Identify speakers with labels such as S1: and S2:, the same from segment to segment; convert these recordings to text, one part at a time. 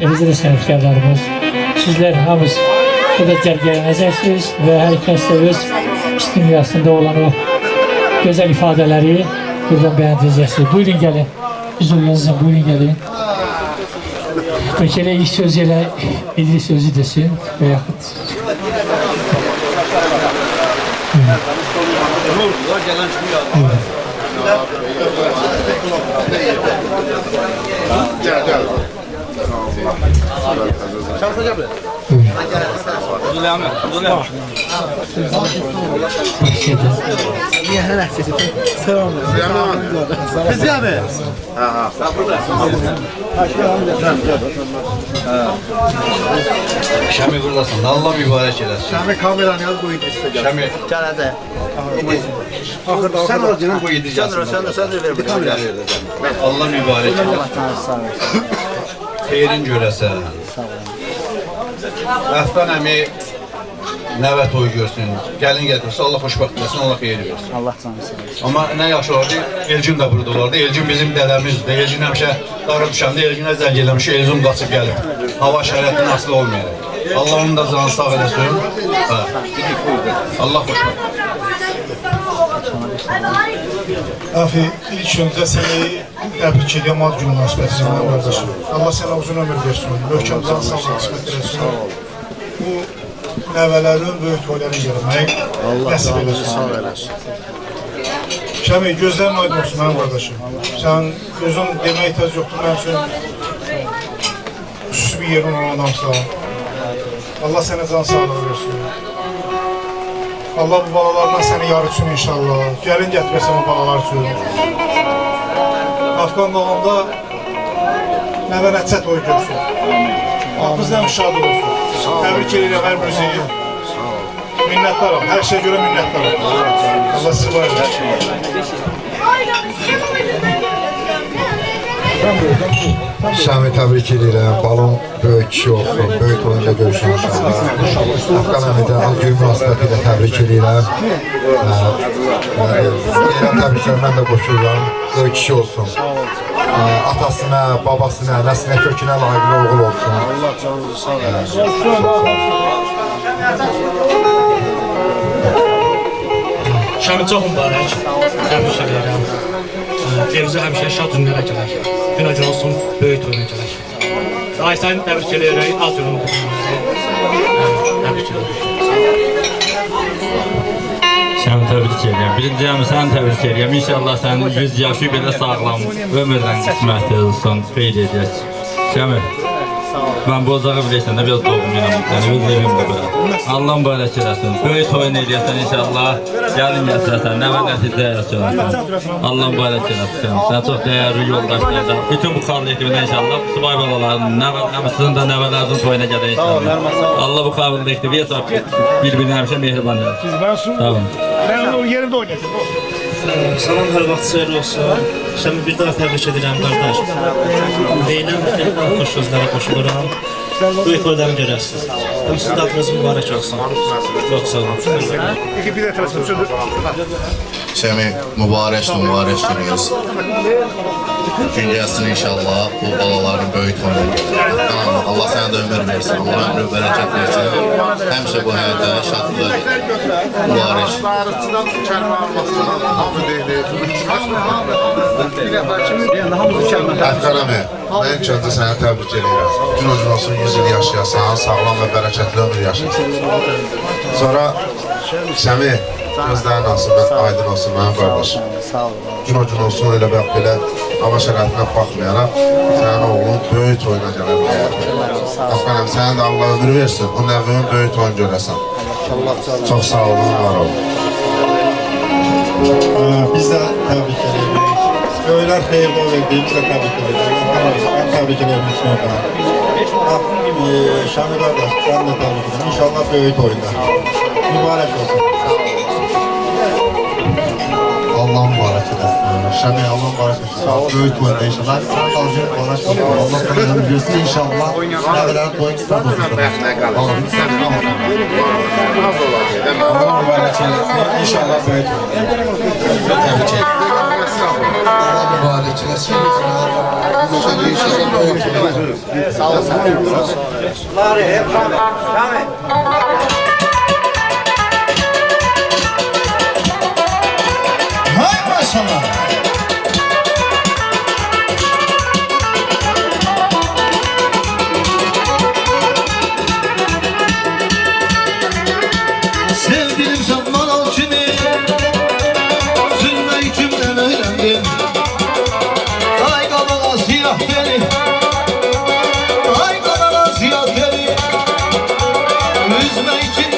S1: eləcə də sənətkarlarımız, sizlər hamınız burada cərgələnəcəksiniz və hər kəs də öz dünyasında olan o gözəl ifadələri buradan beğendireceksiniz. Buyurun gelin. Biz oluyoruz, buyurun gelin. Peki ilk söz ile ilgili sözü desin veya
S2: Bizi abi.
S3: Şami buradasın. Allah mübarek eləsin.
S2: Şami kameranı yaz bu idi.
S3: Şami.
S4: Gel hadi.
S3: Sen olacaksın bu yedeceksin.
S4: Sen de ver bunu.
S3: Allah mübarek eləsin.
S4: Allah tanrı sağ olsun.
S3: Xeyrin görəsən.
S4: Sağ olun.
S3: Əfqan əmi nəvə toy görsün, gəlin gətirsin, Allah xoşbəxt eləsin, Allah xeyir versin.
S4: Allah canı sağ olsun.
S3: Amma nə yaxşı olardı, Elgin də burada olardı. Elgin bizim dədəmizdir. Elgin həmişə darı düşəndə Elginə zəng eləmiş, Elgin qaçıb gəlib. Hava şərətindən asılı olmayaraq. Allah onun da canı sağ eləsin. Allah xoşbəxt.
S5: Afi, ilk öncə səni təbrik edirəm ad günü münasibətilə qardaşım. Allah sənə uzun ömür versin, möhkəm can sağlıq qismət eləsin. Bu nəvələrin böyük toylarına gəlmək nəsib eləsin. Şəmi, gözlərin aydın olsun mənim qardaşım. Sən özün demək ehtiyac yoxdur, mənim üçün xüsusi bir yerin olan adamsan. Allah sənə can sağlıq versin. Allah bu balalardan səni yarıtsın inşallah. Gəlin gətirəsən o balalar üçün. Afqan qalanda nəvə-nəticə toyu görsün. Bizdən şad olsun. Təbrik edirəm hər birisi. Minnətdaram, hər şeyə görə minnətdaram. Allah sizi var etsin.
S6: Şami təbrik edirəm, balon böyük kişi olsun, böyük oyunda görüşün inşallah. Afqan əmidə ad günü münasibətilə təbrik edirəm. Təbriklər mən də qoşuram, böyük kişi olsun. Atasına, babasına, nəslinə, kökünə layiqli oğul olsun.
S2: Allah canınızı sağ eləsin.
S7: Şami çox mübarək. Təbrik edirəm. Evimizə həmişə şad günlərə gələk. Gün acı olsun, böyük toyuna gələk. Aysanı təbrik edirək, az yolunu təbrik edirəm.
S8: Səni təbrik edirəm. Birinci səni təbrik edirəm. İnşallah sənin 100 yaşı belə sağlam, ömürdən qismət olsun, xeyir edək. Şəmi, mən bu ocağı bilirsən də biraz doğum günəm, yəni öz evimdə belə. Allah'ın barək eləsin. Böyük toyun eləyəsən inşallah, gəlin gətirəsən, nəvə nəticə yaşayarsan. Allah'ın barək eləsin. Sən çox dəyərli yoldaşlardan, bütün bu xalqiyətimdə inşallah, subay balaların, sizin də nəvələrinizin toyuna gəlir inşallah. Allah bu xalqiyətimdə bir-birini həmişə mehriban edər. Sağ olun.
S5: Ben onu yerimde oynatayım.
S7: Salam, hər vaxt xeyir olsun. Şəmi bir daha təbrik edirəm, qardaş. Deyiləm, xoş sözlərə qoşuluram. Böyük toylarını görəsiniz. Sizin adınız mübarək olsun. Çox sağ olun.
S5: Bir de tersine
S9: Şəmi, mübarək gününüz. Gün gəlsin inşallah, bu balaların böyük toyuna gəlir. Allah sənə də ömür versin, Allah ömrü bərəkət versin. Həmişə bu həyətə şadlıqla mübarək.
S6: Əfqan əmi, mən ilk öncə səni təbrik edirəm. Gün ucun olsun, 100 il yaşayasan, sağlam və bərəkətli ömür yaşayasan. Sonra Şəmi, gözlərin olsun, aydın olsun mənim qardaşım. Gün ucun olsun, elə belə hava şəraitinə baxmayaraq, sənin oğlun böyük toyuna gəlir. Əfqan əmi, sənə də Allah ömür versin, o nəvənin böyük toyunu görəsən. Çox sağ olun, var olun.
S5: Biz de tebrik ediyoruz. Böyler hayırlı olur diye biz de tebrik ediyoruz. Ben tebrik ediyorum İsmail'e. Şami kardeş, ben de tebrik ediyorum. İnşallah büyük oyunda. Mübarek olsun.
S6: Allah mübarək eləsin. Şəmi, Allah mübarək eləsin. Böyük oyunda inşallah. Qalcıq olarak Allah kanalını görsün inşallah. Nəvələrin toyu qısmət olsun. Allah mübarək eləsin. İnşallah böyük oyunda. Təbrik ederim. mübarek eləsin. İnşallah böyük.
S2: Sağ ol.
S5: Hay maşallah.
S2: Sevgilim sen bana kimi üzülme içimden öğrendim. Ay kanala siyah deri, ay kanala siyah deri, üzme içimden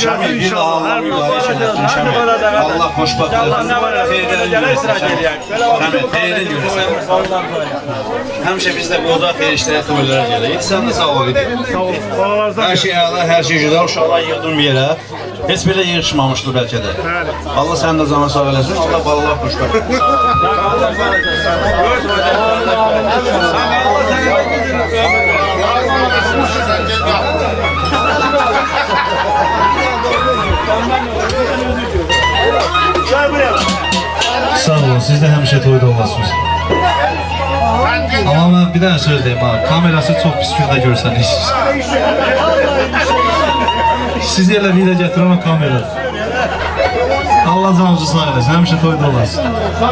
S3: Şəmi, bir Allah mübarək eləsin Şəmi. Allah xoşbəxt eləsin. Xeyirlər görəsən Şəmi. Şəmi, xeyirlər görəsən. Həmişə bizdə qoda xeyir işlərə toylara gəlir. Sən də sağ ol idi. Hər şey əla, hər şey gözəl. Uşaqlar yığdım bir yerə. Heç belə yığışmamışdı bəlkə də. Allah sənin də canına sağ eləsin. Allah balalar xoşbəxt eləsin.
S2: Sağ olun, siz de həmişə toyda olasınız. Amma mən bir dənə söz deyim ha, kamerası çox pis gündə görsəniz. Siz yerlə video gətirən o kameradır. Allah canınızı sağ eləsin, həmişə toyda olasınız.